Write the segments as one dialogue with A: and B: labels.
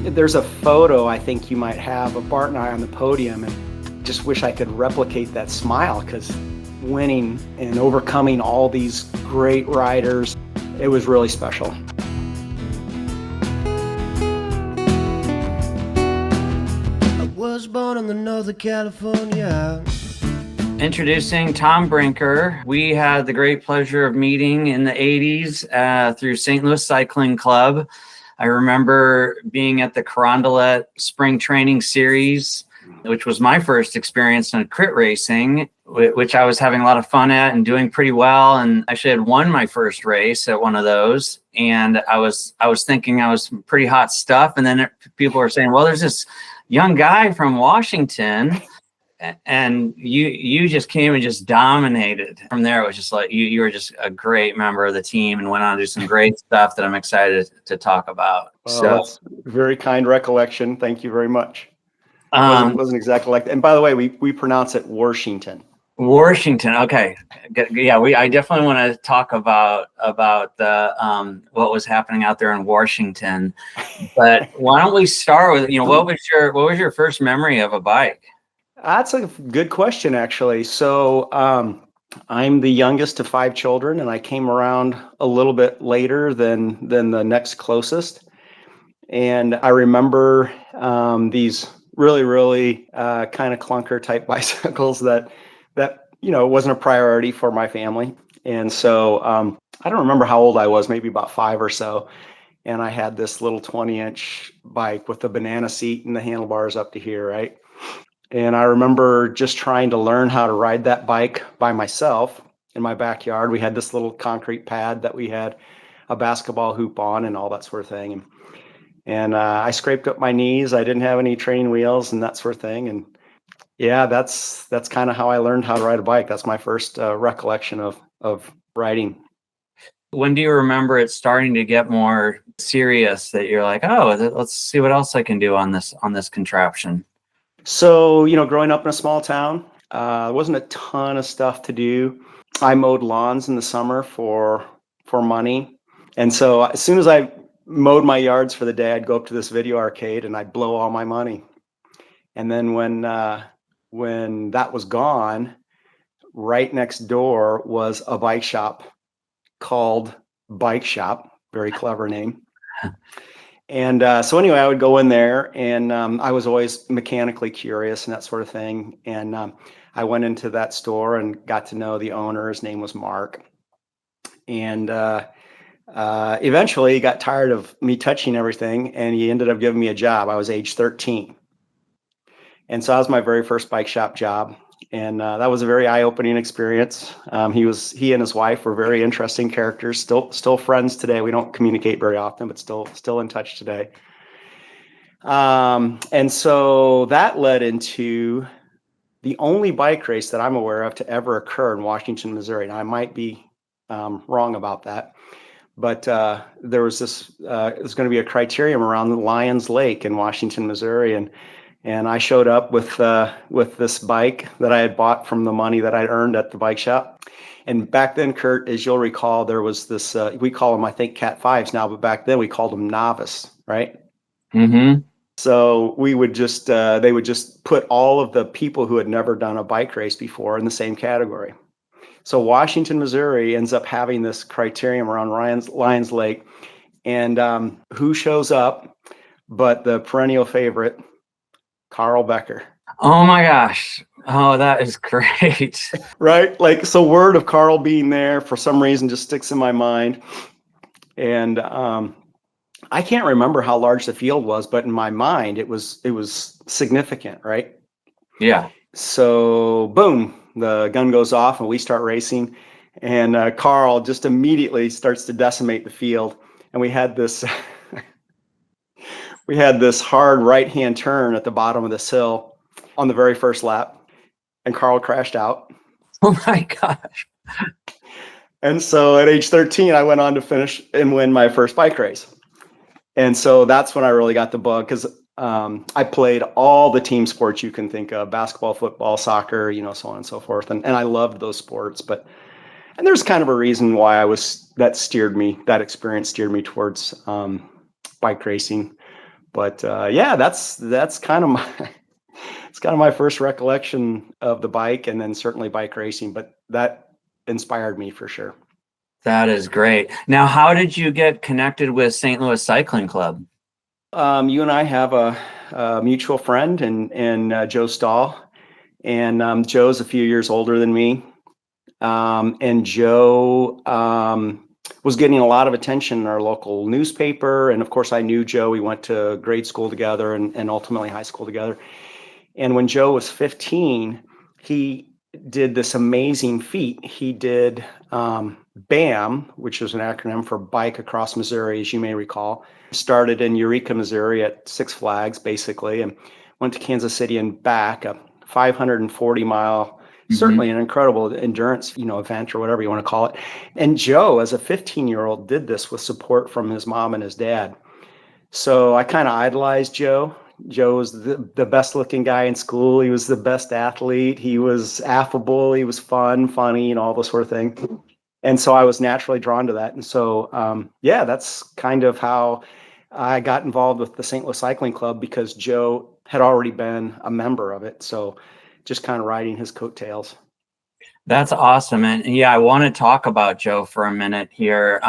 A: There's a photo I think you might have of Bart and I on the podium, and just wish I could replicate that smile, because winning and overcoming all these great riders, it was really special.
B: I was born in the Northern California.
C: Introducing Tom Brinker. We had the great pleasure of meeting in the 80s through St. Louis Cycling Club. I remember being at the Carondelet Spring Training Series, which was my first experience in crit racing, which I was having a lot of fun at and doing pretty well. And actually had won my first race at one of those. And I was thinking I was pretty hot stuff. And then people were saying, well, there's this young guy from Washington, and you just came and just dominated. From there, it was just like you were just a great member of the team and went on to do some great stuff that I'm excited to talk about.
A: So that's very kind recollection. Thank you very much. Wasn't exactly like that. And by the way, we pronounce it Washington.
C: Washington. Okay. Yeah, I definitely want to talk about the what was happening out there in Washington. But why don't we start with, what was your first memory of a bike?
A: That's a good question, actually. So I'm the youngest of 5 children, and I came around a little bit later than the next closest. And I remember these really, really kind of clunker type bicycles that wasn't a priority for my family. And so I don't remember how old I was, maybe about 5 or so. And I had this little 20-inch bike with a banana seat and the handlebars up to here, right? And I remember just trying to learn how to ride that bike by myself in my backyard. We had this little concrete pad that we had a basketball hoop on and all that sort of thing. And I scraped up my knees. I didn't have any training wheels and that sort of thing. And yeah, that's kind of how I learned how to ride a bike. That's my first recollection of riding.
C: When do you remember it starting to get more serious, that you're like, oh, let's see what else I can do on this contraption?
A: So, growing up in a small town, there wasn't a ton of stuff to do. I mowed lawns in the summer for money. And so as soon as I mowed my yards for the day, I'd go up to this video arcade and I'd blow all my money. And then when that was gone, right next door was a bike shop called Bike Shop. Very clever name. And so anyway, I would go in there, and I was always mechanically curious and that sort of thing. And I went into that store and got to know the owner. His name was Mark. And eventually he got tired of me touching everything, and he ended up giving me a job. I was age 13. And so that was my very first bike shop job. And that was a very eye-opening experience. He and his wife were very interesting characters, still friends today. We don't communicate very often, but still in touch today. And so that led into the only bike race that I'm aware of to ever occur in Washington, Missouri. Now, I might be wrong about that, but there was this. It was going to be a Criterium around Lions Lake in Washington, Missouri, and I showed up with this bike that I had bought from the money that I'd earned at the bike shop. And back then, Kurt, as you'll recall, there was this, we call them, I think, Cat 5s now, but back then we called them novice, right?
C: Mm-hmm.
A: So we would just, they would just put all of the people who had never done a bike race before in the same category. So Washington, Missouri ends up having this Criterium around Lions Lake. And who shows up but the perennial favorite, Karl Becker.
C: Oh my gosh. Oh, that is great.
A: Right? Like, so word of Karl being there for some reason just sticks in my mind. And I can't remember how large the field was, but in my mind, it was significant, right?
C: Yeah.
A: So boom, the gun goes off and we start racing. And Karl just immediately starts to decimate the field. And we had this hard right-hand turn at the bottom of this hill on the very first lap, and Karl crashed out.
C: Oh my gosh.
A: And so at age 13, I went on to finish and win my first bike race. And so that's when I really got the bug, because I played all the team sports you can think of: basketball, football, soccer, so on and so forth. And I loved those sports, and there's kind of a reason why that experience steered me towards bike racing. But yeah, that's kind of my it's kind of my first recollection of the bike, and then certainly bike racing. But that inspired me for sure.
C: That is great. Now, how did you get connected with St. Louis Cycling Club?
A: You and I have a mutual friend, and Joe Stahl, and Joe's a few years older than me, and Joe was getting a lot of attention in our local newspaper, and of course I knew Joe. We went to grade school together, and ultimately high school together. And when Joe was 15, he did this amazing feat. He did BAM, which is an acronym for Bike Across Missouri, as you may recall. Started in Eureka, Missouri at Six Flags, basically, and went to Kansas City and back, a 540-mile, certainly an incredible endurance, event or whatever you want to call it. And Joe, as a 15-year-old, did this with support from his mom and his dad. So I kind of idolized Joe. Joe was the best looking guy in school. He was the best athlete. He was affable. He was fun, funny, and all this sort of thing. And so I was naturally drawn to that. And so, yeah, that's kind of how I got involved with the St. Louis Cycling Club, because Joe had already been a member of it. So just kind of riding his coattails.
C: That's awesome. And yeah, I want to talk about Joe for a minute here.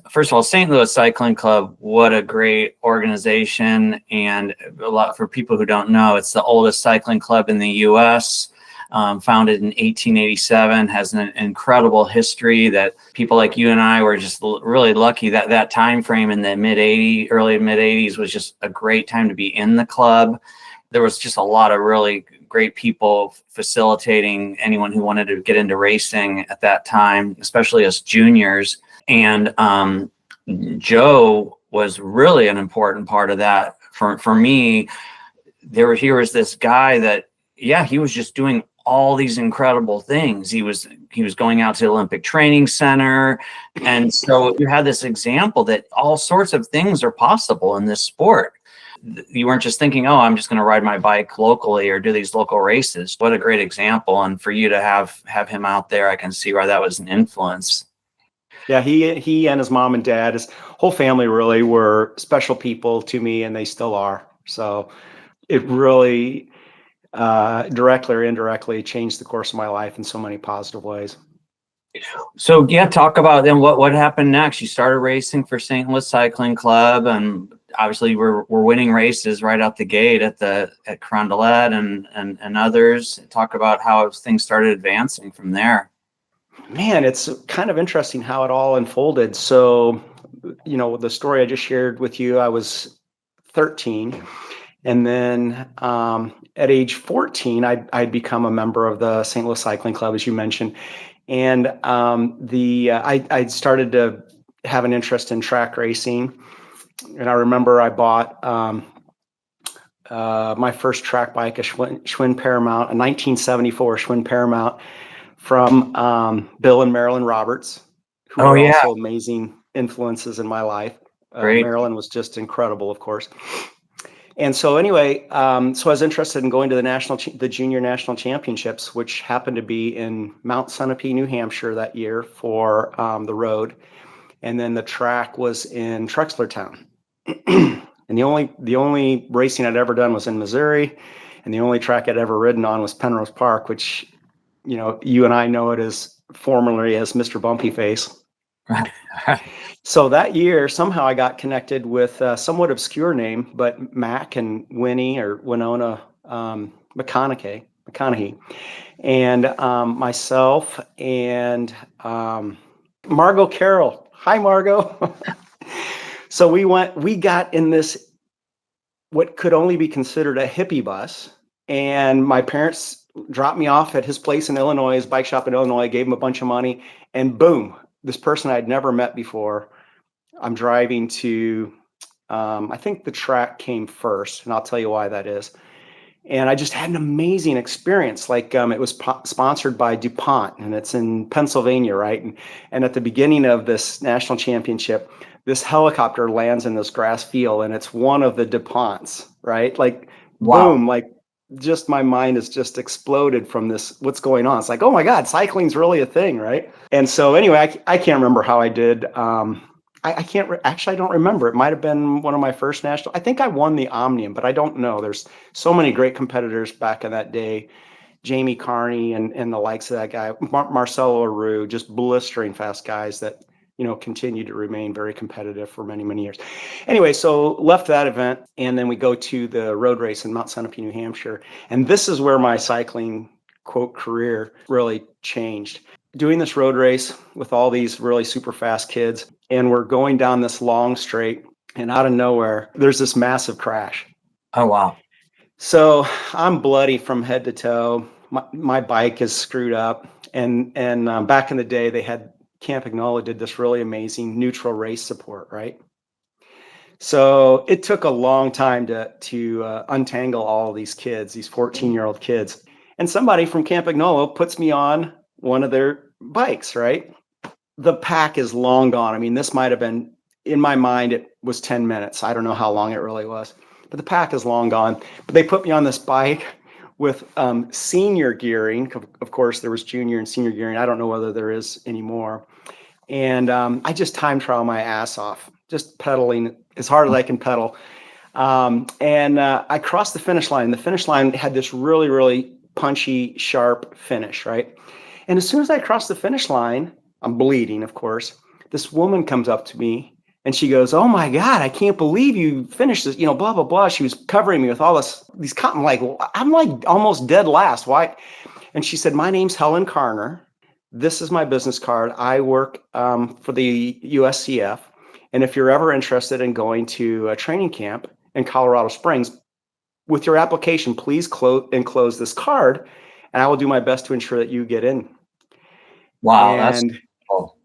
C: First of all, St. Louis Cycling Club, what a great organization. And a lot for people who don't know, it's the oldest cycling club in the U.S., founded in 1887, has an incredible history that people like you and I were just really lucky that that time frame in the early mid 80s was just a great time to be in the club. There was just a lot of really great people facilitating anyone who wanted to get into racing at that time, especially as juniors. And Joe was really an important part of that. For me, here was this guy that, yeah, he was just doing all these incredible things. He was going out to the Olympic Training Center. And so you had this example that all sorts of things are possible in this sport. You weren't just thinking, oh, I'm just going to ride my bike locally or do these local races. What a great example. And for you to have him out there, I can see why that was an influence.
A: Yeah, he and his mom and dad, his whole family really were special people to me, and they still are. So it really directly or indirectly changed the course of my life in so many positive ways.
C: So yeah, talk about then what happened next. You started racing for St. Louis Cycling Club, and obviously we're winning races right out the gate at Carondelet and others. Talk about how things started advancing from there.
A: Man, it's kind of interesting how it all unfolded. So, the story I just shared with you, I was 13. And then at age 14, I'd become a member of the St. Louis Cycling Club, as you mentioned. And I started to have an interest in track racing. And I remember I bought my first track bike, a Schwinn Paramount, a 1974 Schwinn Paramount, from Bill and Marilyn Roberts, who are also amazing influences in my life. Marilyn was just incredible, of course. And so anyway, so I was interested in going to the junior national championships, which happened to be in Mount Sunapee, New Hampshire that year for the road. And then the track was in Trexlertown. And the only racing I'd ever done was in Missouri. And the only track I'd ever ridden on was Penrose Park, which, you and I know it as formerly as Mr. Bumpy Face.
C: Right.
A: So that year, somehow I got connected with a somewhat obscure name, but Mac and Winnie or Winona McConaughey, and myself and Margot Carroll. Hi, Margot. So we got in this, what could only be considered a hippie bus, and my parents dropped me off at his place in Illinois, his bike shop in Illinois, gave him a bunch of money, and boom, this person I'd never met before. I'm driving to, I think the track came first, and I'll tell you why that is. And I just had an amazing experience. Like it was sponsored by DuPont, and it's in Pennsylvania, right? And at the beginning of this national championship, this helicopter lands in this grass field, and it's one of the DuPonts, right? Like, wow. Boom, like just my mind has just exploded from this, what's going on. It's like, oh my God, cycling's really a thing, right? And so anyway, I can't remember how I did. I I can't actually, I don't remember. It might have been one of my first national. I think I won the Omnium, but I don't know. There's so many great competitors back in that day. Jamie Carney and the likes of that guy, Marcelo Aru, just blistering fast guys that, continue to remain very competitive for many, many years. Anyway, so left that event, and then we go to the road race in Mount Sunapee, New Hampshire. And this is where my cycling, quote, career really changed. Doing this road race with all these really super fast kids, and we're going down this long straight, and out of nowhere, there's this massive crash.
C: Oh, wow.
A: So I'm bloody from head to toe. My bike is screwed up. And back in the day, they had Campagnola did this really amazing neutral race support, right? So it took a long time to untangle all these kids, these 14-year-old kids. And somebody from Campagnola puts me on one of their bikes, right? The pack is long gone. I mean, this might have been, in my mind, it was 10 minutes. I don't know how long it really was, but the pack is long gone. But they put me on this bike with senior gearing. Of course, there was junior and senior gearing. I don't know whether there is anymore. And I just time trial my ass off, just pedaling as hard as I can pedal. And I crossed the finish line. The finish line had this really, really punchy, sharp finish, right? And as soon as I crossed the finish line, I'm bleeding, of course. This woman comes up to me and she goes, "Oh my God, I can't believe you finished this, blah, blah, blah." She was covering me with all these cotton, I'm like almost dead last. Why? And she said, "My name's Helen Carner. This is my business card. I work for the USCF. And if you're ever interested in going to a training camp in Colorado Springs, with your application, please enclose this card, and I will do my best to ensure that you get in."
C: Wow,
A: And
C: that's cool.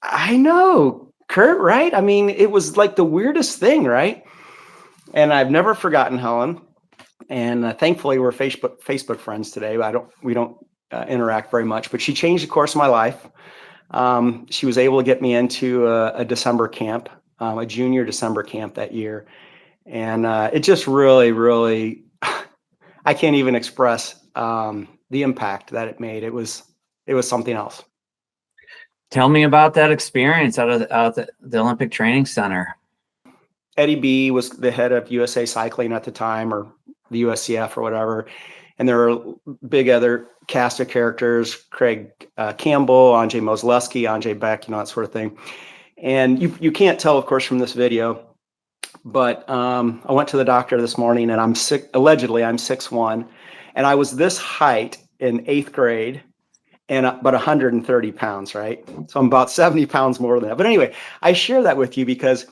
A: I know, Kurt, right? I mean, it was like the weirdest thing, right? And I've never forgotten Helen. And thankfully, we're Facebook friends today. We don't interact very much, but she changed the course of my life. She was able to get me into a December camp, a junior December camp that year. And it just really, really, I can't even express the impact that it made. It was something else.
C: Tell me about that experience out of the Olympic Training Center.
A: Eddie B was the head of USA Cycling at the time, or the USCF or whatever. And there were big other cast of characters, Craig Campbell, Andrzej Mosleski, Andrzej Beck, that sort of thing. And you can't tell, of course, from this video, but I went to the doctor this morning, and I'm sick. Allegedly, I'm 6'1", and I was this height in 8th grade, and about 130 pounds, right? So I'm about 70 pounds more than that. But anyway, I share that with you because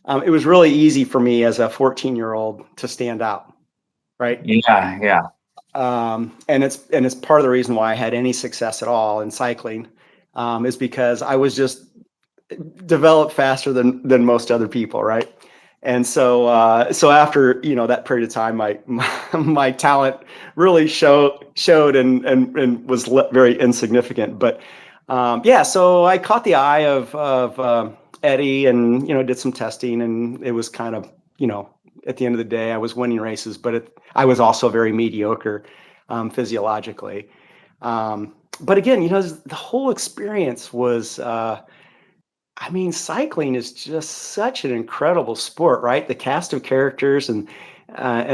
A: it was really easy for me as a 14-year-old to stand out, right?
C: Yeah.
A: And it's part of the reason why I had any success at all in cycling, is because I was just developed faster than most other people, right? And so after that period of time, my talent really showed and was very insignificant. But so I caught the eye of Eddie, and did some testing, and it was kind of at the end of the day, I was winning races, but I was also very mediocre physiologically. But again, the whole experience was. Cycling is just such an incredible sport, right? The cast of characters and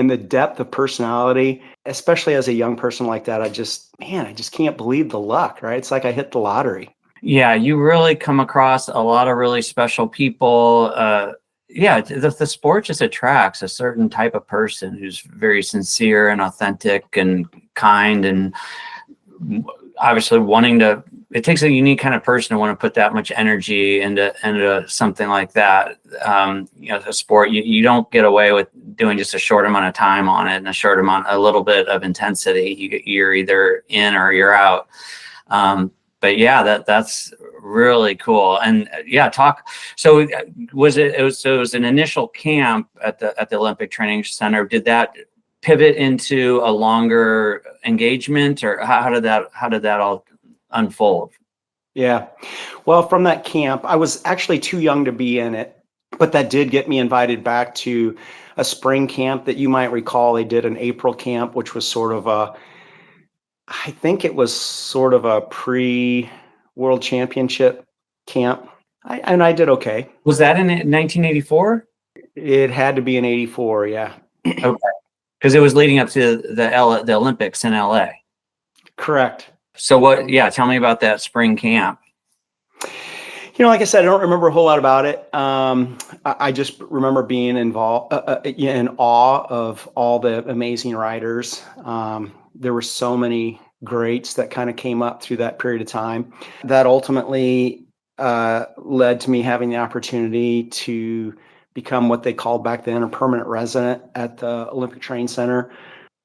A: the depth of personality, especially as a young person like that, I just can't believe the luck, right? It's like I hit the lottery.
C: Yeah, you really come across a lot of really special people. The sport just attracts a certain type of person who's very sincere and authentic and kind, and obviously it takes a unique kind of person to want to put that much energy into something like that. A sport, you don't get away with doing just a short amount of time on it and a little bit of intensity. You're either in or you're out. But yeah, that's really cool. And so it was an initial camp at the Olympic Training Center. Did that pivot into a longer engagement, or how did that all unfold?
A: Yeah. Well, from that camp, I was actually too young to be in it, but that did get me invited back to a spring camp that you might recall. They did an April camp, which was sort of I think it was sort of a pre-World Championship camp. I did okay.
C: Was that in 1984?
A: It had to be in 84. Yeah.
C: Okay. Because it was leading up to the Olympics in LA.
A: Correct.
C: So tell me about that spring camp.
A: Like I said, I don't remember a whole lot about it. I just remember being involved in awe of all the amazing riders. There were so many greats that kind of came up through that period of time that ultimately led to me having the opportunity to become what they called back then a permanent resident at the Olympic Training Center.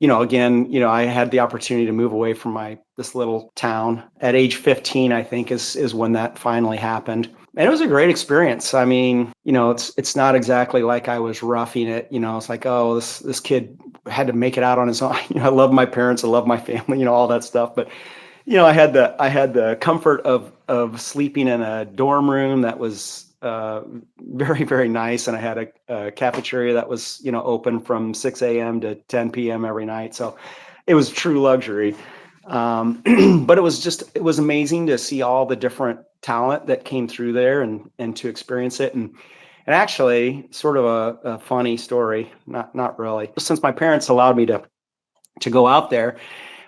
A: I had the opportunity to move away from this little town at age 15, I think is when that finally happened. And it was a great experience. I mean, it's not exactly like I was roughing it. It's like, oh, this kid had to make it out on his own. I love my parents, I love my family, all that stuff. But I had the comfort of sleeping in a dorm room that was very, very nice. And I had a cafeteria that was, open from 6 a.m. to 10 p.m. every night. So it was true luxury. But it was amazing to see all the different talent that came through there and to experience it. And actually sort of a funny story, not really. Since my parents allowed me to go out there,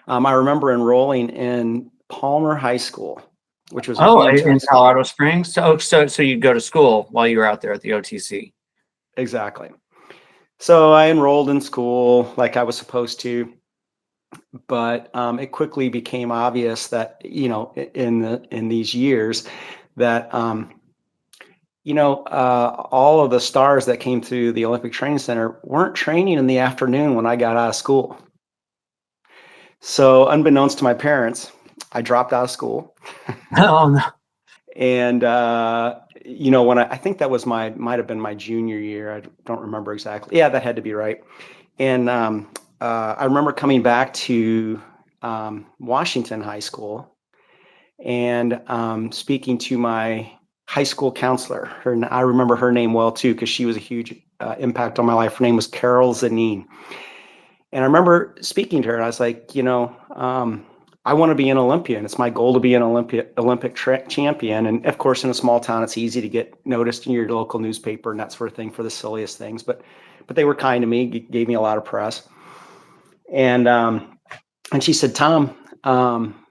A: I remember enrolling in Palmer High School, which was
C: in Colorado Springs. So you'd go to school while you were out there at the OTC.
A: Exactly. So I enrolled in school like I was supposed to, but it quickly became obvious that in these years that all of the stars that came through the Olympic Training Center weren't training in the afternoon when I got out of school. So unbeknownst to my parents, I dropped out of school.
C: Oh no!
A: And when I think that was might have been my junior year. I don't remember exactly. Yeah, that had to be right. And I remember coming back to Washington High School and speaking to my high school counselor. I remember her name well too because she was a huge impact on my life. Her name was Karl Zanin. And I remember speaking to her, and I was like, I want to be an Olympian. It's my goal to be an Olympic champion. And of course, in a small town, it's easy to get noticed in your local newspaper and that sort of thing for the silliest things. But they were kind to me, gave me a lot of press. And she said, Tom,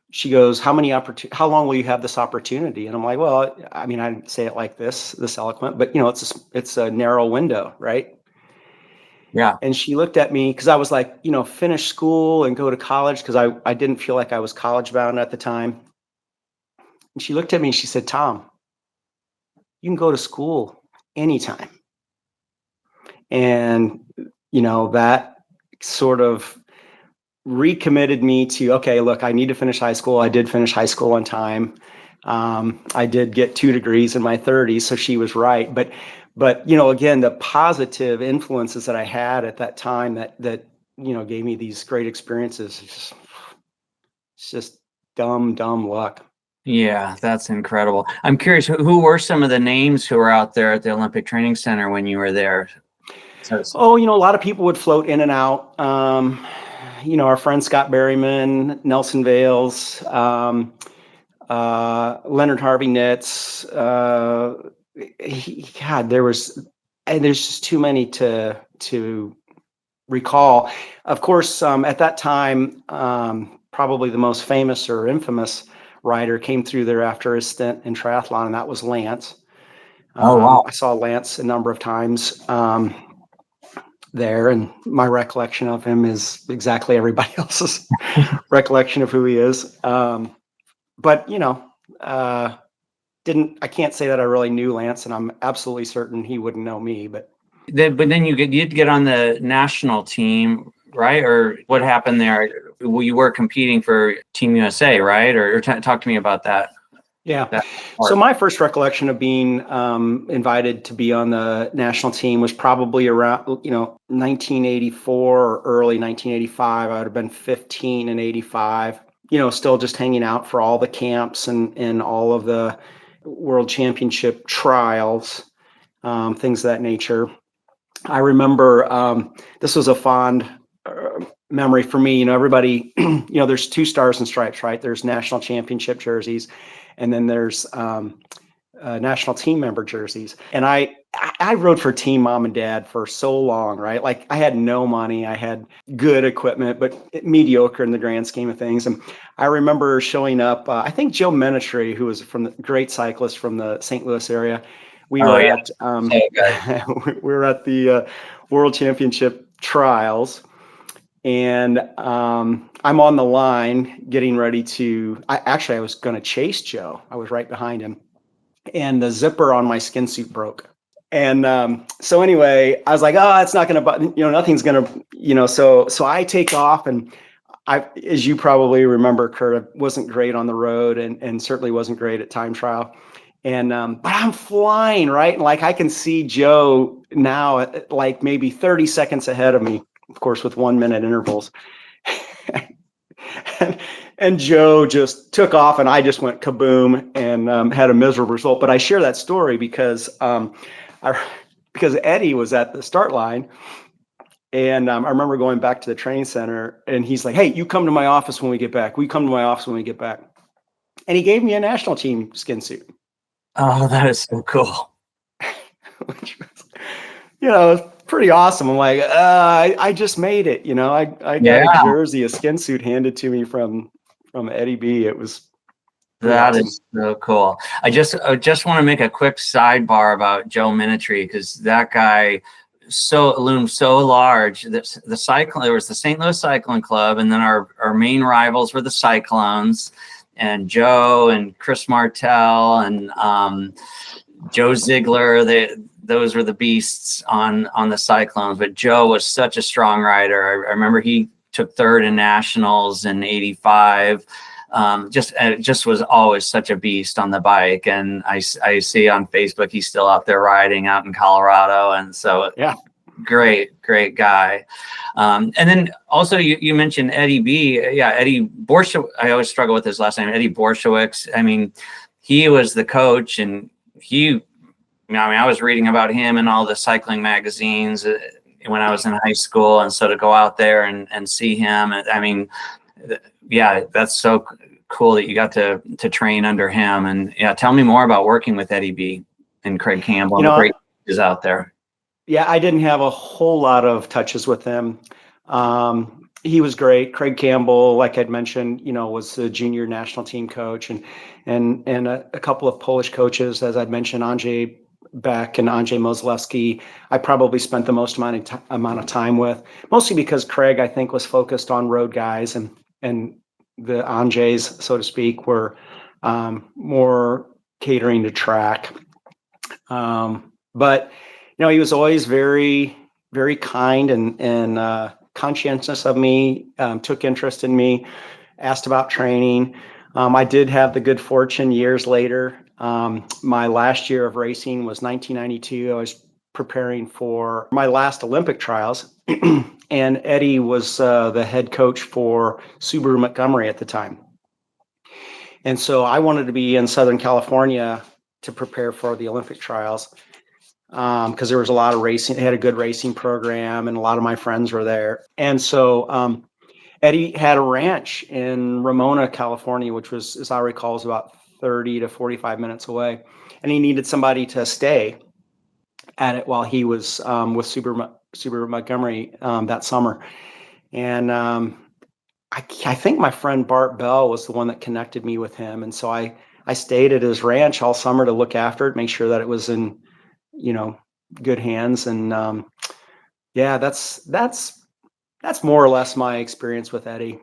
A: she goes, how long will you have this opportunity? And I'm like, well, I mean, I didn't say it like this eloquent, but it's a narrow window, right?
C: Yeah.
A: And she looked at me because I was like, finish school and go to college because I didn't feel like I was college bound at the time. And she looked at me and she said, Tom, you can go to school anytime. And, that sort of recommitted me to, okay, look, I need to finish high school. I did finish high school on time. I did get 2 degrees in my 30s. So she was right. But again, the positive influences that I had at that time that gave me these great experiences, it's just dumb luck.
C: Yeah, that's incredible. I'm curious, who were some of the names who were out there at the Olympic Training Center when you were there?
A: A lot of people would float in and out. Our friend Scott Berryman, Nelson Vales, Leonard Harvey Nitz. There's just too many to recall. Of course, at that time, probably the most famous or infamous rider came through there after his stint in triathlon, and that was Lance.
C: Oh, wow.
A: I saw Lance a number of times there, and my recollection of him is exactly everybody else's recollection of who he is. But I can't say that I really knew Lance, and I'm absolutely certain he wouldn't know me. But
C: then you'd get on the national team, right? Or what happened there? Well, you were competing for Team USA, right? Or talk to me about that.
A: Yeah. So my first recollection of being invited to be on the national team was probably around 1984 or early 1985. I would have been 15 in 85. Still just hanging out for all the camps and all of the World Championship trials, things of that nature. I remember this was a fond memory for me. Everybody, there's 2 stars and stripes, right? There's national championship jerseys, and then there's national team member jerseys. And I rode for Team Mom and Dad for so long, right? Like I had no money, I had good equipment, but mediocre in the grand scheme of things. And I remember showing up, I think Joe Menetre, who was from the great cyclist from the St. Louis area. We were at we were at the World Championship trials, and I'm on the line getting ready to. I was going to chase Joe. I was right behind him, and the zipper on my skin suit broke. And so anyway, I was like, oh, it's not going to, nothing's going to, so I take off, and as you probably remember, Kurt, I wasn't great on the road, and certainly wasn't great at time trial. And but I'm flying, right? And like I can see Joe now at like maybe 30 seconds ahead of me, of course, with 1 minute intervals. and Joe just took off, and I just went kaboom and had a miserable result. But I share that story because because Eddie was at the start line. And I remember going back to the training center, and he's like, hey, you come to my office when we get back. We come to my office when we get back. And he gave me a national team skin suit.
C: Oh, that is so cool.
A: Which was, it's pretty awesome. I'm like, I just made it. I got a jersey, a skin suit handed to me from Eddie B. It was
C: awesome. Is so cool. I just want to make a quick sidebar about Joe Menetre, because that guy loomed so large. There was the St. Louis Cycling Club, and then our main rivals were the Cyclones. And Joe and Chris Martel and Joe Ziegler, those were the beasts on the Cyclones. But Joe was such a strong rider. I remember he took third in nationals in '85. Just was always such a beast on the bike. And I see on Facebook he's still out there riding out in Colorado. And so
A: yeah.
C: Great guy. And then also you mentioned Eddie B. Yeah, Eddie Borshowitz. I always struggle with his last name, Eddie Borshowitz. I mean, he was the coach, and I was reading about him in all the cycling magazines when I was in high school. And so to go out there and see him, I mean, yeah, that's so cool that you got to train under him. And yeah, tell me more about working with Eddie B. and Craig Campbell and the great coaches out there.
A: Yeah, I didn't have a whole lot of touches with him. He was great. Craig Campbell, like I'd mentioned, was the junior national team coach, and a couple of Polish coaches, as I'd mentioned, Andrzej Beck and Andrzej Moslewski. I probably spent the most amount of time with, mostly because Craig, I think, was focused on road guys, and the Andrzejs, so to speak, were more catering to track. But he was always very, very kind and conscientious of me, took interest in me, asked about training. I did have the good fortune years later. My last year of racing was 1992. I was preparing for my last Olympic trials, and Eddie was the head coach for Subaru Montgomery at the time. And so I wanted to be in Southern California to prepare for the Olympic trials. Because there was a lot of racing. They had a good racing program, and a lot of my friends were there. And so Eddie had a ranch in Ramona, California, which was, as I recall, was about 30 to 45 minutes away. And he needed somebody to stay at it while he was with Subaru Montgomery that summer. And I think my friend Bart Bell was the one that connected me with him. And so I stayed at his ranch all summer to look after it, make sure that it was in good hands. And that's more or less my experience with Eddie.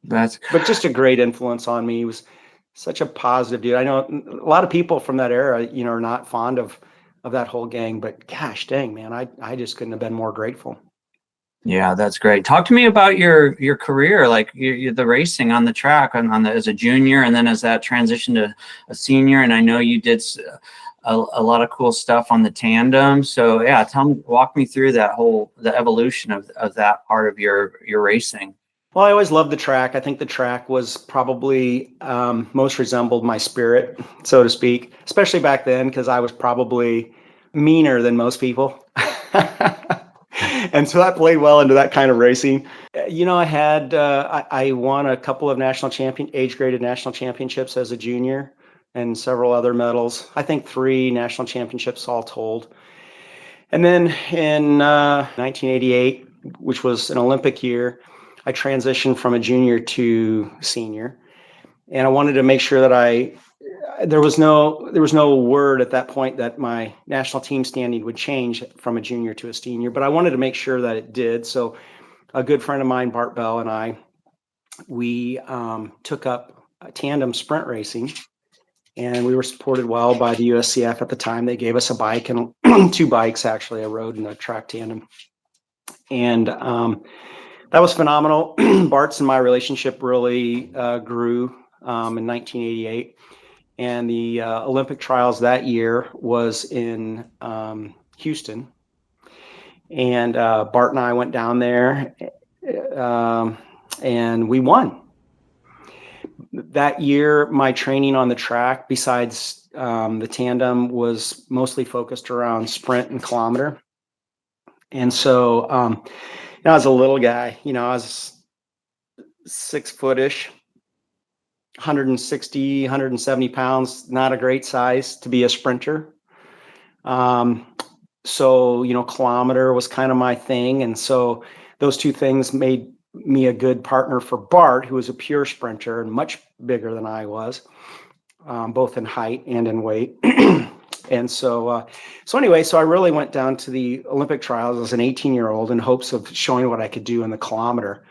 A: But just a great influence on me. He was such a positive dude. I know a lot of people from that era, are not fond of that whole gang, but gosh dang, man, I just couldn't have been more grateful.
C: Yeah, that's great. Talk to me about your career, like the racing on the track as a junior, and then as that transition to a senior. And I know you did a lot of cool stuff on the Tandem. So yeah, walk me through the evolution of that part of your racing.
A: Well, I always loved the track. I think the track was probably most resembled my spirit, so to speak, especially back then, because I was probably meaner than most people. And so that played well into that kind of racing. I won a couple of age-graded national championships as a junior. and several other medals. I think 3 national championships all told. And then in 1988, which was an Olympic year, I transitioned from a junior to senior, and I wanted to make sure that there was no word at that point that my national team standing would change from a junior to a senior, but I wanted to make sure that it did. So a good friend of mine, Bart Bell, and we took up tandem sprint racing, and we were supported well by the USCF at the time. They gave us a bike and 2 bikes, actually, a road and a track tandem. And that was phenomenal. Bart's and my relationship really grew in 1988. And the Olympic trials that year was in Houston. And Bart and I went down there and we won. That year, my training on the track, besides the tandem, was mostly focused around sprint and kilometer. And so I was a little guy, I was 6-footish, 160, 170 pounds, not a great size to be a sprinter. So, kilometer was kind of my thing. And so those 2 things made me a good partner for Bart, who was a pure sprinter and much bigger than I was, both in height and in weight. And so anyway, I really went down to the Olympic trials as an 18-year-old in hopes of showing what I could do in the kilometer.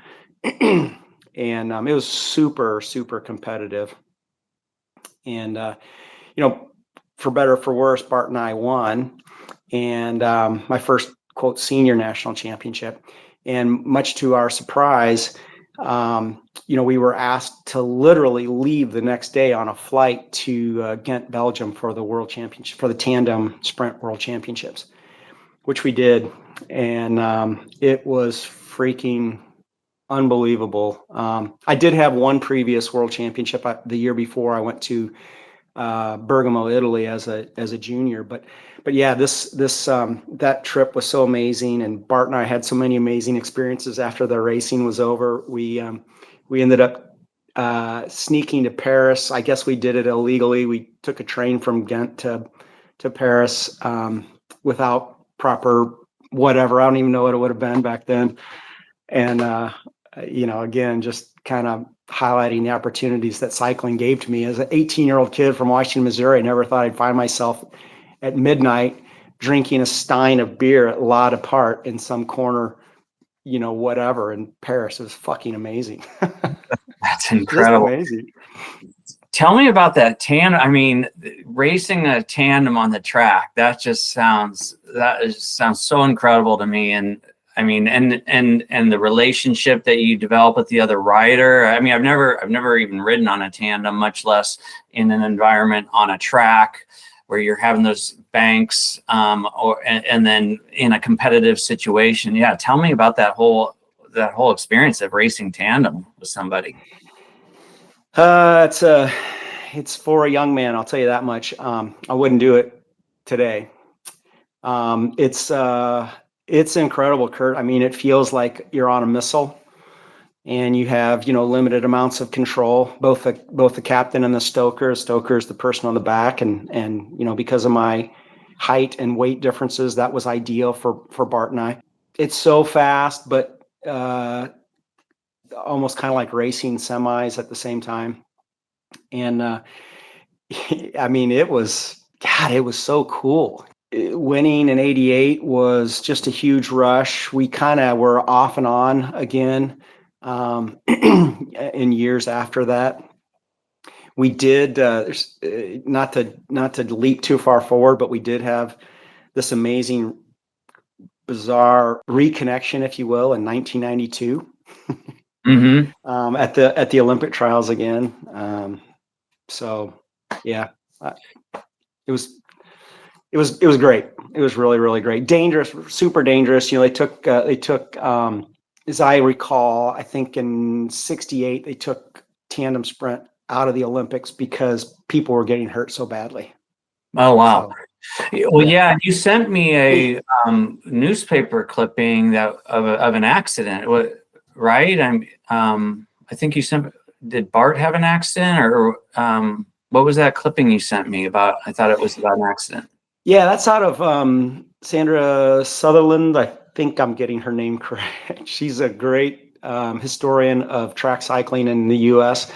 A: And it was super, super competitive. And, for better or for worse, Bart and I won. And my first, quote, senior national championship. And much to our surprise, we were asked to literally leave the next day on a flight to Ghent, Belgium for the World Championship, for the Tandem Sprint World Championships, which we did. And it was freaking unbelievable. I did have one previous World Championship the year before. I went to Bergamo, Italy as a junior, but yeah, that trip was so amazing, and Bart and I had so many amazing experiences after the racing was over. We ended up sneaking to Paris. I guess we did it illegally. We took a train from Ghent to Paris without proper whatever. I don't even know what it would have been back then. And again, just kind of highlighting the opportunities that cycling gave to me as an 18-year-old kid from Washington, Missouri. I never thought I'd find myself at midnight drinking a stein of beer at La Depart in some corner, whatever, in Paris. It was fucking amazing.
C: That's incredible.
A: Amazing.
C: Tell me about that tandem. I mean, racing a tandem on the track, that just sounds so incredible to me. And I mean, and the relationship that you develop with the other rider. I mean, I've never even ridden on a tandem, much less in an environment on a track where you're having those banks, and then in a competitive situation. Yeah, tell me about that whole experience of racing tandem with somebody.
A: It's for a young man, I'll tell you that much. I wouldn't do it today. It's incredible, Kurt. I mean, it feels like you're on a missile, and you have, limited amounts of control. Both the captain and the stoker. Stoker is the person on the back, and because of my height and weight differences, that was ideal for Bart and I. It's so fast, but almost kind of like racing semis at the same time. And I mean, it was so cool. Winning in '88 was just a huge rush. We kind of were off and on again in years after that. We did not to leap too far forward, but we did have this amazing, bizarre reconnection, if you will, in 1992 at the Olympic trials again. So yeah, it was great. It was really, really great. Dangerous, super dangerous. They took, as I recall, I think in '68, they took tandem sprint out of the Olympics because people were getting hurt so badly.
C: Oh, wow. So, well, yeah, you sent me a newspaper clipping of an accident, right? I think you sent. Did Bart have an accident, or What was that clipping you sent me about? I thought it was about an accident.
A: Yeah, that's out of Sandra Sutherland. I think I'm getting her name correct. She's a great historian of track cycling in the U.S.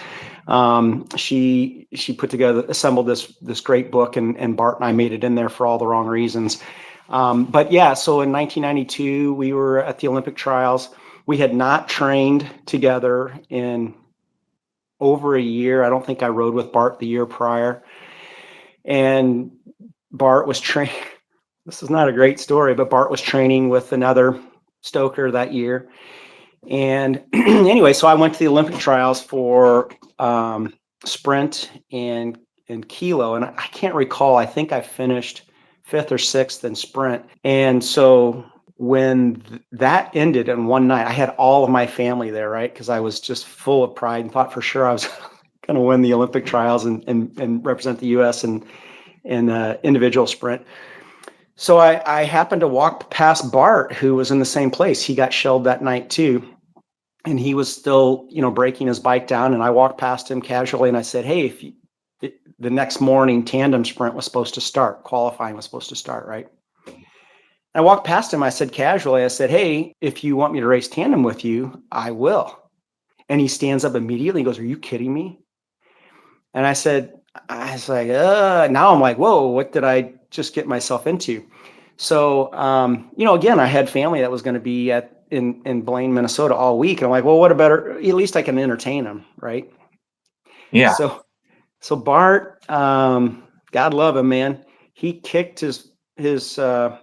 A: She assembled this great book, and Bart and I made it in there for all the wrong reasons. But yeah, so in 1992, we were at the Olympic trials. We had not trained together in over a year. I don't think I rode with Bart the year prior. And Bart was training. This is not a great story, but Bart was training with another stoker that year. And anyway, so I went to the Olympic trials for sprint and kilo. And I can't recall. I think I finished 5th or 6th in sprint. And so when that ended in one night, I had all of my family there, right? Because I was just full of pride and thought for sure I was going to win the Olympic trials and represent the U.S. in individual sprint. So I happened to walk past Bart, who was in the same place. He got shelled that night too. And he was still, breaking his bike down. And I walked past him casually and I said, hey, the next morning tandem sprint was supposed to start. Qualifying was supposed to start, right? I walked past him. I said casually, I said, hey, if you want me to race tandem with you, I will. And he stands up immediately and goes, are you kidding me? And I was like, now I'm like, whoa, what did I just get myself into? So, again, I had family that was going to be in Blaine, Minnesota all week. And I'm like, well, at least I can entertain them. Right.
C: Yeah.
A: So Bart, God love him, man. He kicked his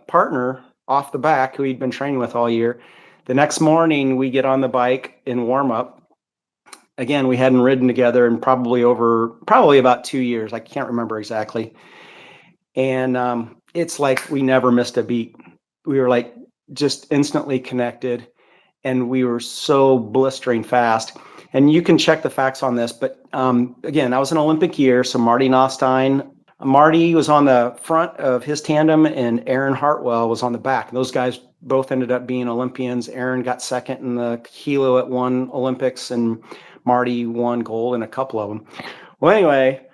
A: partner off the back, who he'd been training with all year. The next morning we get on the bike in warm up. Again, we hadn't ridden together in probably about 2 years. I can't remember exactly. And it's like we never missed a beat. We were like just instantly connected, and we were so blistering fast. And you can check the facts on this, but again, that was an Olympic year. So Marty was on the front of his tandem, and Aaron Hartwell was on the back. Those guys both ended up being Olympians. Aaron got second in the kilo at one Olympics, and Marty won gold in a couple of them. Well, anyway,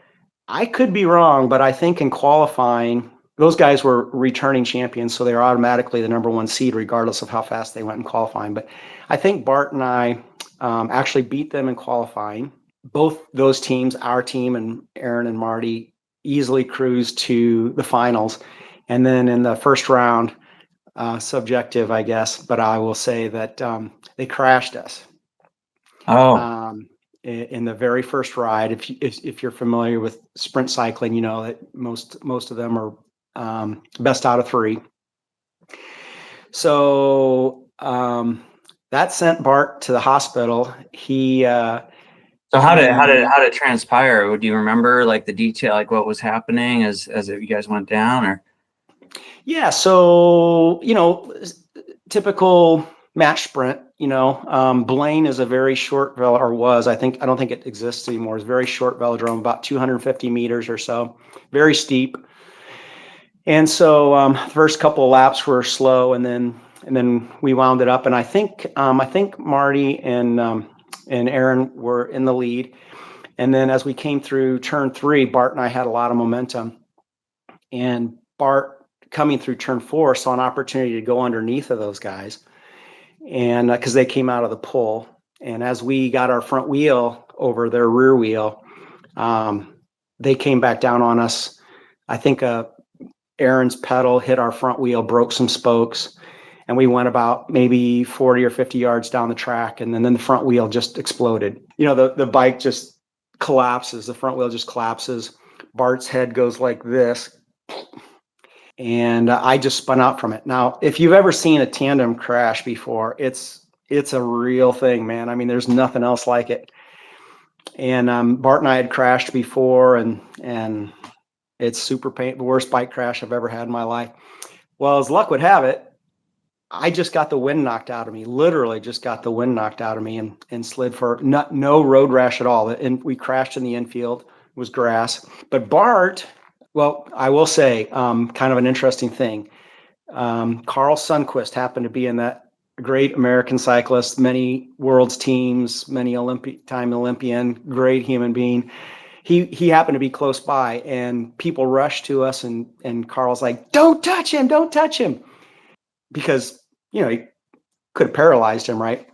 A: I could be wrong, but I think in qualifying, those guys were returning champions, so they were automatically the number one seed, regardless of how fast they went in qualifying. But I think Bart and I actually beat them in qualifying. Both those teams, our team and Aaron and Marty, easily cruised to the finals. And then in the first round, subjective, I guess, but I will say that they crashed us. In the very first ride. If you're familiar with sprint cycling, you know that most of them are best out of 3. So that sent Bart to the hospital. He
C: So how did it transpire? Do you remember like the detail, like what was happening as you guys went down, or? Yeah,
A: so typical match sprint. Blaine is a very short I don't think it exists anymore. It's a very short velodrome, about 250 meters or so, very steep. And so the first couple of laps were slow, and then we wound it up. And I think Marty and Aaron were in the lead. And then as we came through turn 3, Bart and I had a lot of momentum. And Bart, coming through turn 4, saw an opportunity to go underneath of those guys. And because they came out of the pull, and as we got our front wheel over their rear wheel, they came back down on us. I think Aaron's pedal hit our front wheel, broke some spokes, and we went about maybe 40 or 50 yards down the track, and then the front wheel just exploded. The bike just collapses. The front wheel just collapses. Bart's head goes like this. And I just spun out from it. Now, if you've ever seen a tandem crash before, it's a real thing, man. I mean, there's nothing else like it. And Bart and I had crashed before, and it's super painful. The worst bike crash I've ever had in my life. Well, as luck would have it, I just got the wind knocked out of me. Literally, just got the wind knocked out of me, and slid for no road rash at all. And we crashed in the infield. It was grass, but Bart. Well, I will say, kind of an interesting thing. Karl Sundquist happened to be in that. Great American cyclist, many world's teams, many Olympian, great human being. he happened to be close by, and people rushed to us, and Carl's like, "Don't touch him! Don't touch him!" Because he could have paralyzed him, right?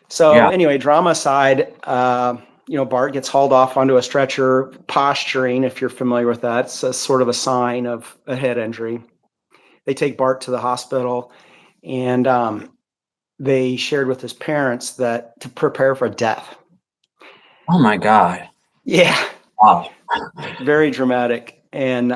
A: So anyway, drama aside, Bart gets hauled off onto a stretcher, posturing. If you're familiar with that, it's a sort of a sign of a head injury. They take Bart to the hospital, and they shared with his parents that to prepare for death.
C: Oh my God.
A: Yeah.
C: Wow.
A: Very dramatic. And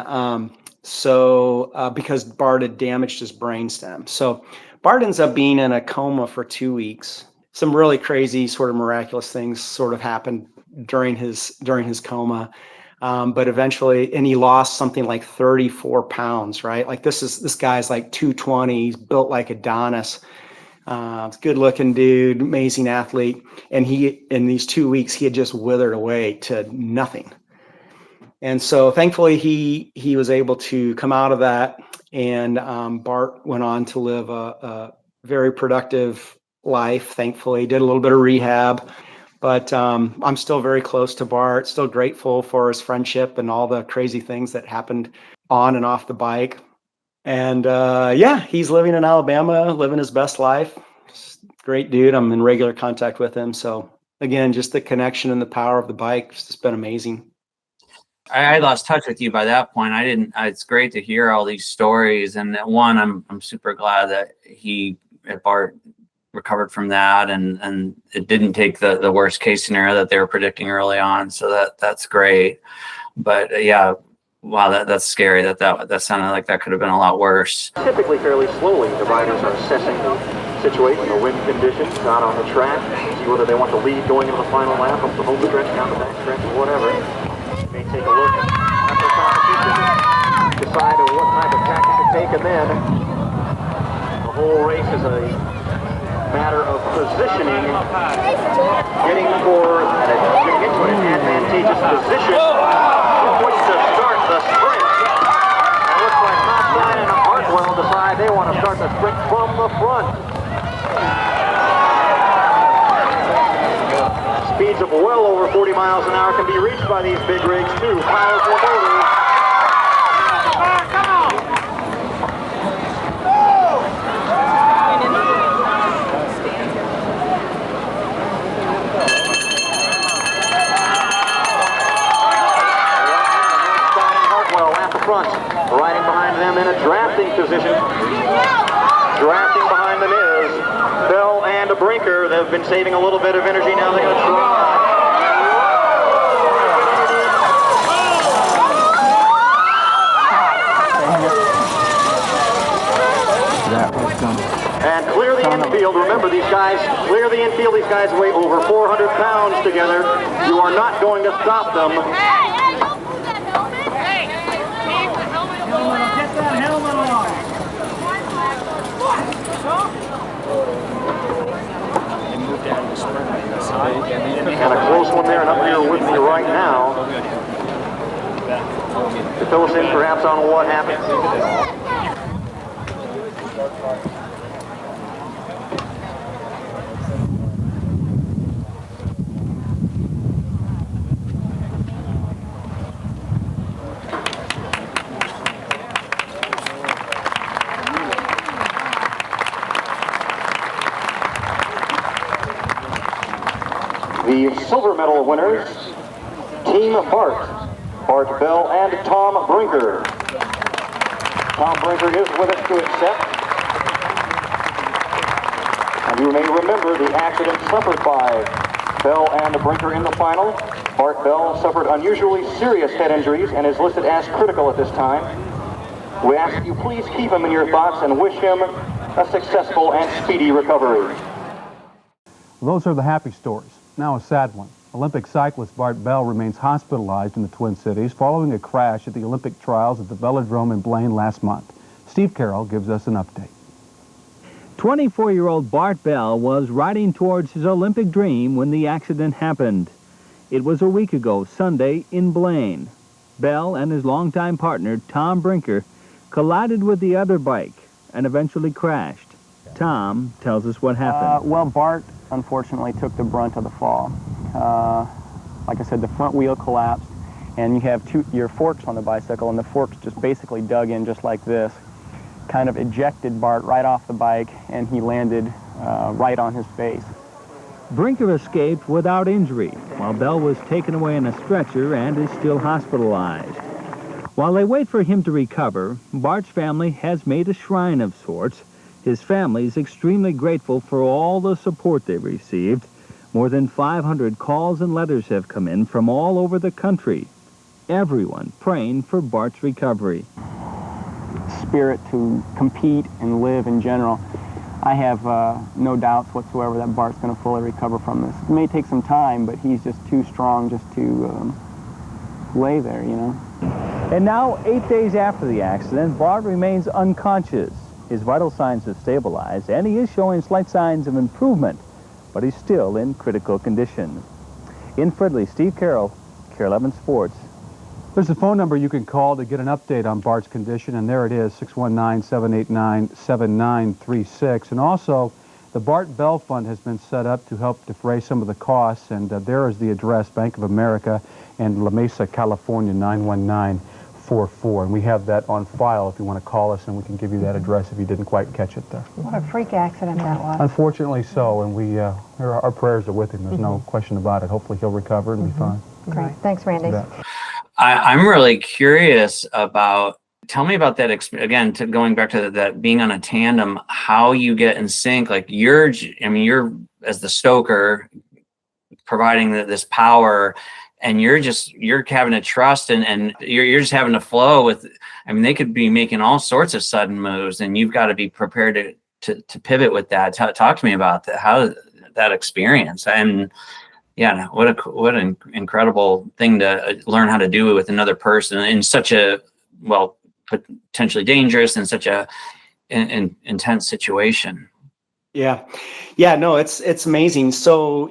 A: because Bart had damaged his brainstem. So Bart ends up being in a coma for 2 weeks. Some really crazy, sort of miraculous things sort of happened during his coma. But eventually, and he lost something like 34 pounds, right? Like this guy's like 220, he's built like Adonis. Good looking dude, amazing athlete. And in these 2 weeks, he had just withered away to nothing. And so thankfully he was able to come out of that. And Bart went on to live a very productive life. Thankfully, did a little bit of rehab, but I'm still very close to Bart, still grateful for his friendship and all the crazy things that happened on and off the bike. And he's living in Alabama, living his best life. Great dude. I'm in regular contact with him. So again, just the connection and the power of the bike, it's just been amazing.
C: I lost touch with you by that point. I didn't. It's great to hear all these stories, and one, I'm super glad that Bart recovered from that, and it didn't take the worst case scenario that they were predicting early on. So that's great. But wow, that's scary. That sounded like that could have been a lot worse.
D: Typically, fairly slowly, the riders are assessing the situation, the wind conditions out on the track, see whether they want to lead going into the final lap, up the home stretch, down the back stretch, or whatever. May take a look at their competition, decide what type of tactic to take, and then the whole race is a matter of positioning, getting into an advantageous position from which to start the sprint. It looks like Zanin and Hartwell decide they want to start the sprint from the front. Speeds of well over 40 miles an hour can be reached by these big rigs too. Powerful motors. Hartwell at the front, riding behind them in a drafting position. Drafting behind them is Bell and Brinker. They've been saving a little bit of energy. Now they're going to try. And clear the infield. Remember, these guys clear the infield. These guys weigh over 400 pounds together. You are not going to stop them.
E: Get that helmet on.
D: And a close one there, and up here with me right now to fill us in perhaps on what happened. The silver medal winners, Team Bart, Bart Bell and Tom Brinker. Tom Brinker is with us to accept. And you may remember the accident suffered by Bell and Brinker in the final. Bart Bell suffered unusually serious head injuries and is listed as critical at this time. We ask that you please keep him in your thoughts and wish him a successful and speedy recovery.
F: Those are the happy stories. Now a sad one. Olympic cyclist Bart Bell remains hospitalized in the Twin Cities following a crash at the Olympic trials at the velodrome in Blaine last month. Steve Carroll gives us an update.
G: 24-year-old Bart Bell was riding towards his Olympic dream when the accident happened. It was a week ago, Sunday, in Blaine. Bell and his longtime partner, Tom Brinker, collided with the other bike and eventually crashed. Tom tells us what happened.
H: Well, Bart unfortunately took the brunt of the fall. Like I said, the front wheel collapsed.
E: and you have your forks on the bicycle, and the forks just basically dug in just like this, kind of ejected Bart right off the bike, and he landed right on his face.
G: Brinker escaped without injury, while Bell was taken away in a stretcher and is still hospitalized. While they wait for him to recover, Bart's family has made a shrine of sorts. His family is extremely grateful for all the support they've received. More than 500 calls and letters have come in from all over the country. Everyone praying for Bart's recovery.
E: Spirit to compete and live in general. I have no doubts whatsoever that Bart's going to fully recover from this. It may take some time, but he's just too strong just to lay there, you know.
G: And now, 8 days after the accident, Bart remains unconscious. His vital signs have stabilized, and he is showing slight signs of improvement, but he's still in critical condition. In Fridley, Steve Carroll, KARE 11 Sports.
F: There's a phone number you can call to get an update on Bart's condition, and there it is, 619-789-7936. And also, the Bart Bell Fund has been set up to help defray some of the costs, and there is the address, Bank of America and La Mesa, California, 91944. And we have that on file if you want to call us, and we can give you that address if you didn't quite catch it there.
H: What a freak accident that was.
F: Unfortunately so, and our prayers are with him. There's no question about it. Hopefully he'll recover and be fine.
H: Great. Thanks, Randy.
C: I'm really curious about, tell me about that again, going back to that being on a tandem, how you get in sync. Like you're as the stoker providing this power, and you're having to trust and you're just having to flow with, they could be making all sorts of sudden moves, and you've got to be prepared to pivot with that. Talk to me about that, how that experience. And yeah, what an incredible thing to learn how to do it with another person in such a, well, potentially dangerous and such a intense situation.
A: Yeah, no, it's amazing. So,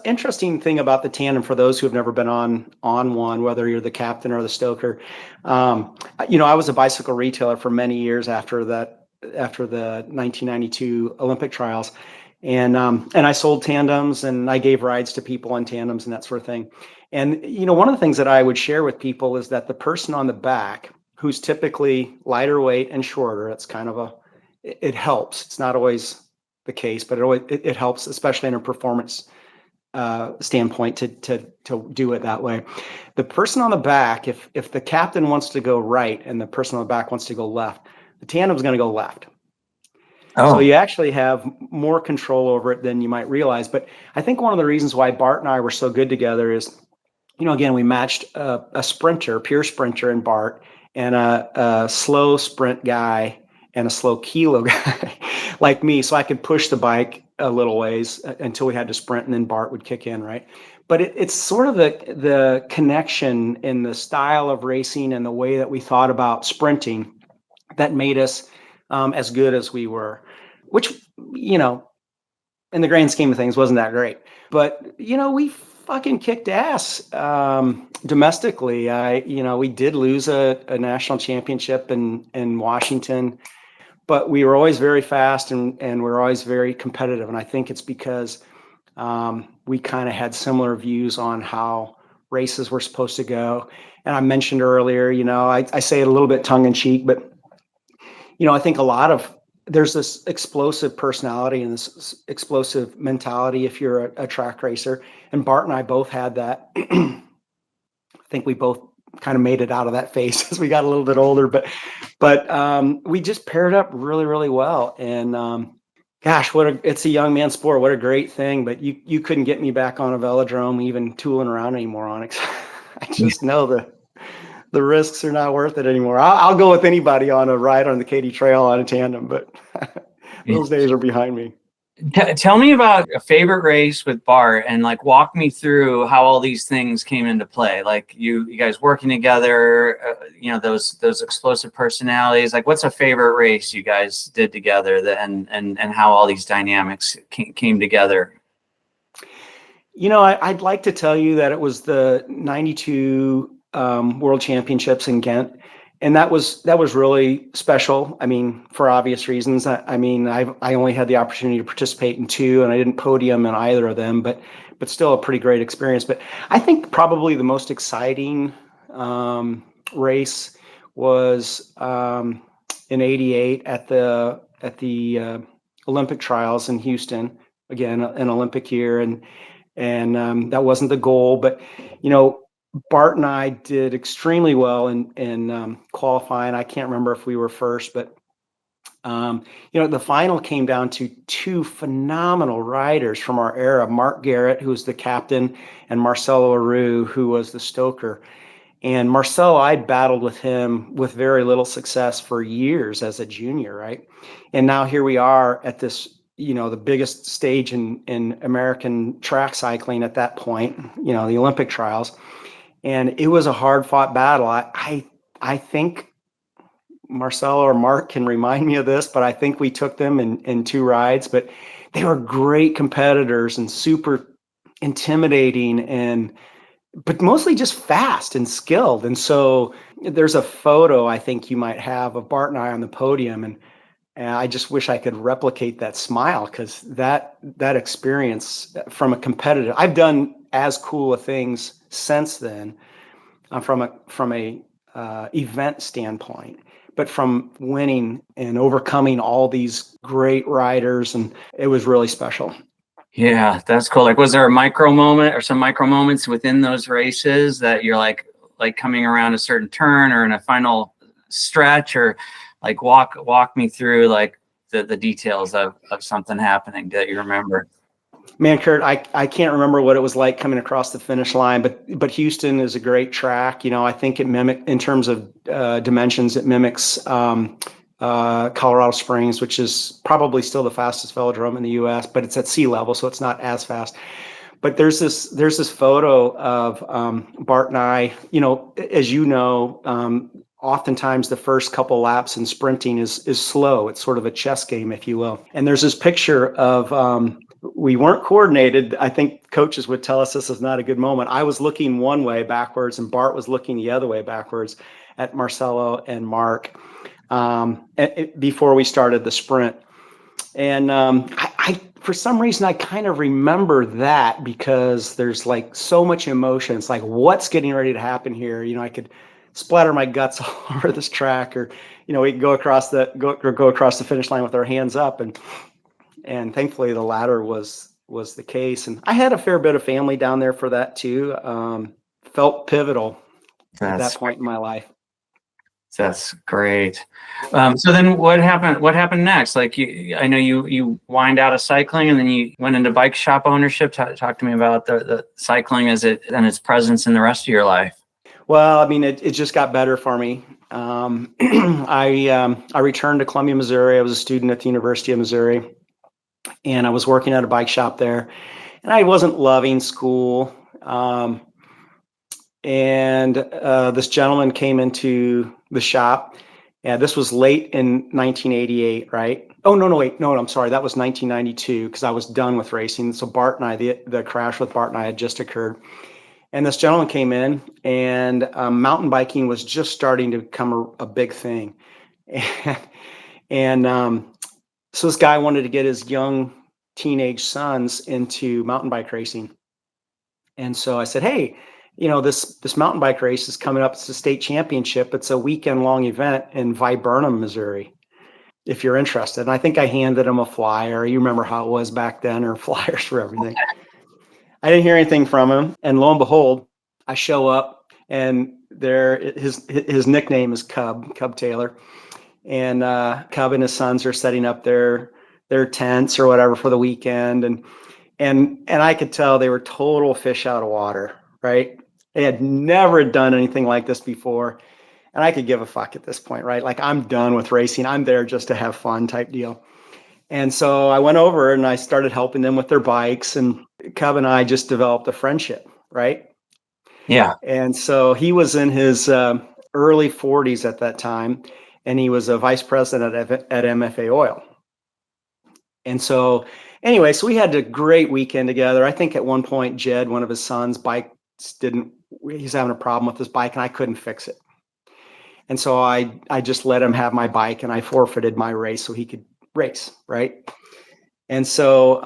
A: interesting thing about the tandem for those who have never been on one, whether you're the captain or the stoker. I was a bicycle retailer for many years after the 1992 Olympic trials. And I sold tandems, and I gave rides to people on tandems and that sort of thing. And, one of the things that I would share with people is that the person on the back, who's typically lighter weight and shorter, it's kind of it helps. It's not always the case, but it helps, especially in a performance standpoint, to do it that way. The person on the back, if the captain wants to go right and the person on the back wants to go left, the tandem's going to go left. Oh. So you actually have more control over it than you might realize. But I think one of the reasons why Bart and I were so good together is, again, we matched a sprinter, pure sprinter in Bart, and a slow sprint guy and a slow kilo guy like me. So I could push the bike a little ways until we had to sprint, and then Bart would kick in, right? But it's sort of the connection in the style of racing and the way that we thought about sprinting that made us as good as we were, which, in the grand scheme of things wasn't that great. But, we fucking kicked ass domestically. We did lose a national championship in Washington, but we were always very fast and we were always very competitive. And I think it's because we kind of had similar views on how races were supposed to go. And I mentioned earlier, I say it a little bit tongue in cheek, but I think there's this explosive personality and this explosive mentality if you're a track racer. And Bart and I both had that. I think we both kind of made it out of that phase as we got a little bit older, but we just paired up really, really well. And gosh, it's a young man's sport. What a great thing. But you couldn't get me back on a velodrome, even tooling around anymore on it. I just know the risks are not worth it anymore. I'll go with anybody on a ride on the Katy Trail on a tandem, but those days are behind me.
C: Tell me about a favorite race with Bart, and walk me through how all these things came into play. Like you guys working together, those explosive personalities. What's a favorite race you guys did together, and how all these dynamics came together?
A: I'd like to tell you that it was the 92 World Championships in Ghent. and that was really special. I mean, for obvious reasons. I mean, I only had the opportunity to participate in 2, and I didn't podium in either of them, but still a pretty great experience. But I think probably the most exciting race was in '88 at the Olympic trials in Houston. Again, an Olympic year, and that wasn't the goal, but Bart and I did extremely well in qualifying. I can't remember if we were first, but the final came down to 2 phenomenal riders from our era: Mark Garrett, who was the captain, and Marcelo Aru, who was the stoker. And Marcelo, I'd battled with him with very little success for years as a junior, right? And now here we are at this, the biggest stage in American track cycling at that point, the Olympic trials. And it was a hard-fought battle. I think Marcelo or Mark can remind me of this, but I think we took them in 2 rides. But they were great competitors and super intimidating, but mostly just fast and skilled. And so there's a photo I think you might have of Bart and I on the podium, and I just wish I could replicate that smile, because that experience from a competitive, I've done as cool of things since then, from a event standpoint, but from winning and overcoming all these great riders, and it was really special.
C: Yeah, that's cool. Like, was there a micro moment or some micro moments within those races that you're like coming around a certain turn or in a final stretch, or like walk me through like the details of something happening that you remember?
A: Man, Kurt, I can't remember what it was like coming across the finish line, but Houston is a great track. I think in terms of dimensions, it mimics Colorado Springs, which is probably still the fastest velodrome in the U.S., but it's at sea level, so it's not as fast. But there's this photo of Bart and I. As oftentimes the first couple laps in sprinting is slow. It's sort of a chess game, if you will. And there's this picture of we weren't coordinated. I think coaches would tell us this is not a good moment. I was looking one way backwards, and Bart was looking the other way backwards at Marcelo and Mark before we started the sprint. And I for some reason, I kind of remember that, because there's like so much emotion. It's like, what's getting ready to happen here? I could splatter my guts all over this track, or we could go across the finish line with our hands up, and thankfully the latter was the case. And I had a fair bit of family down there for that too. Felt pivotal at that point in my life.
C: That's great. So then what happened? What happened next? Like, I know you wind out of cycling and then you went into bike shop ownership. Talk to me about the cycling and its presence in the rest of your life.
A: Well, I mean, it just got better for me. I returned to Columbia, Missouri. I was a student at the University of Missouri, and I was working at a bike shop there, and I wasn't loving school. And this gentleman came into the shop. Yeah, this was late in 1988, right? Oh, no, I'm sorry. That was 1992, because I was done with racing. So Bart and I, the crash with Bart and I had just occurred. And this gentleman came in, and mountain biking was just starting to become a big thing. And so this guy wanted to get his young teenage sons into mountain bike racing. And so I said, hey, this mountain bike race is coming up. It's a state championship. It's a weekend-long event in Viburnum, Missouri, if you're interested. And I think I handed him a flyer. You remember how it was back then, or flyers for everything. I didn't hear anything from him. And lo and behold, I show up, and his nickname is Cub Taylor. And Cub and his sons are setting up their tents or whatever for the weekend. And I could tell they were total fish out of water, right? They had never done anything like this before. And I could give a fuck at this point, right? Like, I'm done with racing. I'm there just to have fun type deal. And so I went over and I started helping them with their bikes, and Cub and I just developed a friendship, right?
C: Yeah.
A: And so he was in his early 40s at that time, and he was a vice president at MFA Oil. And so anyway, so we had a great weekend together. I think at one point, Jed, one of his sons' bikes he's having a problem with his bike, and I couldn't fix it. And so I just let him have my bike, and I forfeited my race so he could race, right? And so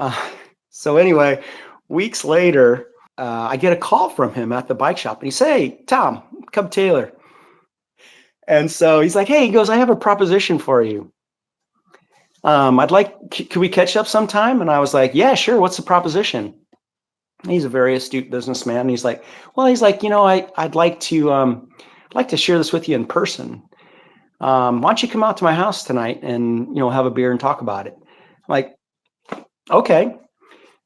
A: anyway, weeks later, I get a call from him at the bike shop, and he says, "Hey, Tom, Cub Taylor." And so he's like, "Hey," he goes, "I have a proposition for you. Can we catch up sometime?" And I was like, "Yeah, sure. What's the proposition?" And he's a very astute businessman. And he's like, I'd like to share this with you in person. Why don't you come out to my house tonight and, have a beer and talk about it? I'm like, okay.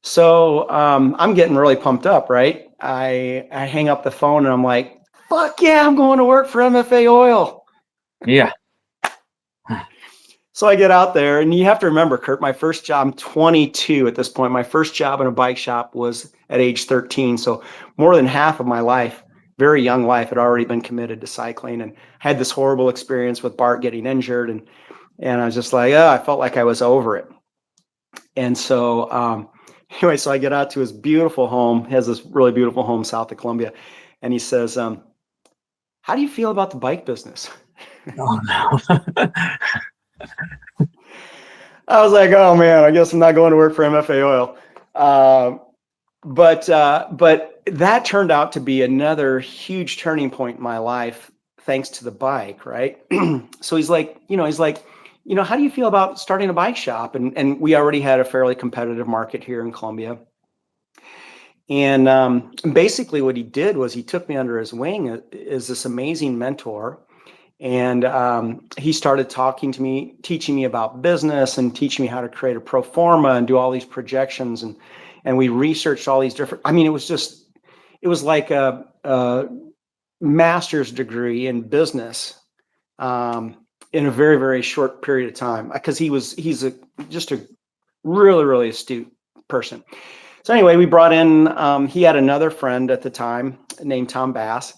A: So I'm getting really pumped up, right? I hang up the phone and I'm like, fuck yeah, I'm going to work for MFA Oil.
C: Yeah.
A: So I get out there, and you have to remember, Kurt, my first job, I'm 22 at this point. My first job in a bike shop was at age 13. So more than half of my life, very young life, had already been committed to cycling, and had this horrible experience with Bart getting injured. And I was just like, I felt like I was over it. And so anyway, so I get out to his beautiful home. He has this really beautiful home south of Columbia. And he says, how do you feel about the bike business?
C: Oh, no.
A: I was like, oh man, I guess I'm not going to work for MFA Oil. But that turned out to be another huge turning point in my life, thanks to the bike, right? So he's like, how do you feel about starting a bike shop? And we already had a fairly competitive market here in Columbia. And basically what he did was he took me under his wing as this amazing mentor. And he started talking to me, teaching me about business and teaching me how to create a pro forma and do all these projections. And we researched all these different, it was like a master's degree in business in a very, very short period of time, because he's just a really, really astute person. So anyway, we brought in, he had another friend at the time named Tom Bass.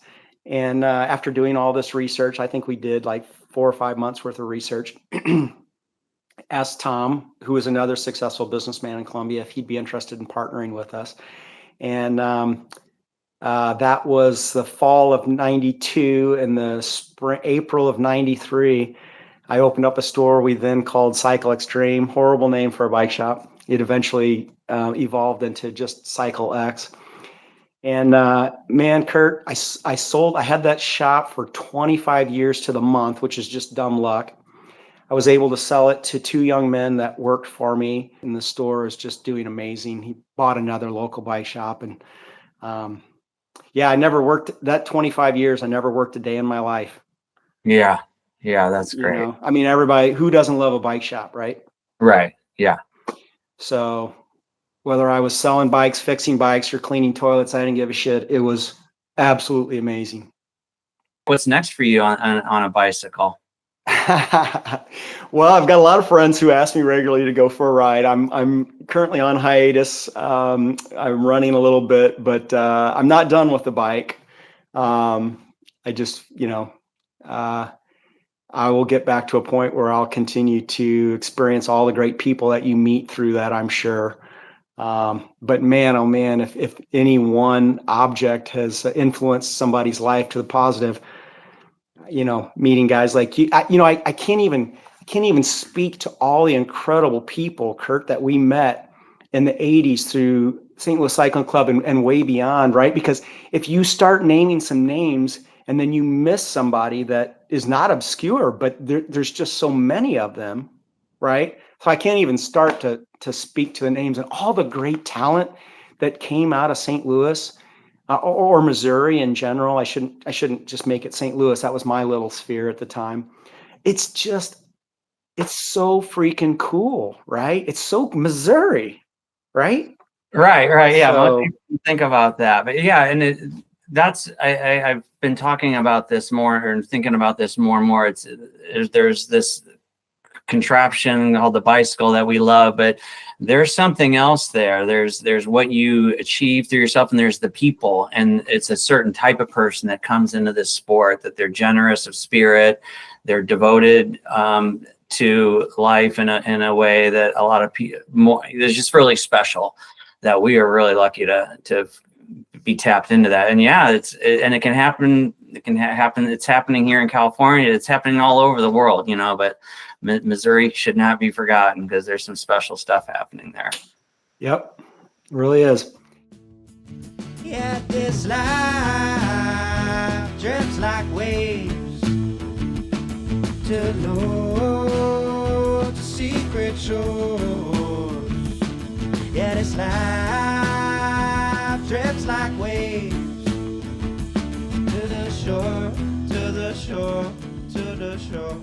A: And after doing all this research, I think we did like 4 or 5 months worth of research, asked Tom, who is another successful businessman in Columbia, if he'd be interested in partnering with us. And that was the fall of 92. And the April of 93, I opened up a store we then called Cycle Extreme. Horrible name for a bike shop. It eventually evolved into just Cycle X. And man, Kurt, I had that shop for 25 years to the month, which is just dumb luck. I was able to sell it to 2 young men that worked for me, and the store is just doing amazing. He bought another local bike shop. And I never worked that 25 years. I never worked a day in my life.
C: Yeah. Yeah. That's great.
A: Everybody, who doesn't love a bike shop, right?
C: Right. Yeah.
A: So whether I was selling bikes, fixing bikes, or cleaning toilets, I didn't give a shit. It was absolutely amazing.
C: What's next for you on a bicycle?
A: Well, I've got a lot of friends who ask me regularly to go for a ride. I'm currently on hiatus. I'm running a little bit, but I'm not done with the bike. I just, I will get back to a point where I'll continue to experience all the great people that you meet through that, I'm sure. But man, oh man, if any one object has influenced somebody's life to the positive, meeting guys like you, I can't even speak to all the incredible people, Kurt, that we met in the 80s through St. Louis Cycling Club and way beyond, right? Because if you start naming some names and then you miss somebody that is not obscure, but there's just so many of them, right? So I can't even start to speak to the names and all the great talent that came out of St. Louis or Missouri in general. I shouldn't just make it St. Louis. That was my little sphere at the time. It's so freaking cool, right? It's so Missouri, right?
C: Right. Yeah.
A: So,
C: Most people think about that, but yeah, and I've been talking about this more and thinking about this more and more. There's this contraption called the bicycle that we love, but there's something else there. There's what you achieve through yourself, and there's the people, and it's a certain type of person that comes into this sport, that they're generous of spirit, they're devoted to life in a way that a lot of people it's just really special, that we are really lucky to be tapped into that. And yeah, and it can happen it can happen. It's happening here in California. It's happening all over the world, you know, but Missouri should not be forgotten because there's some special stuff happening there.
A: Yep, really is.
B: Yeah, this life drifts like waves to know the secret shores. Yeah, this life drifts like waves to the shore, to the shore, to the shore.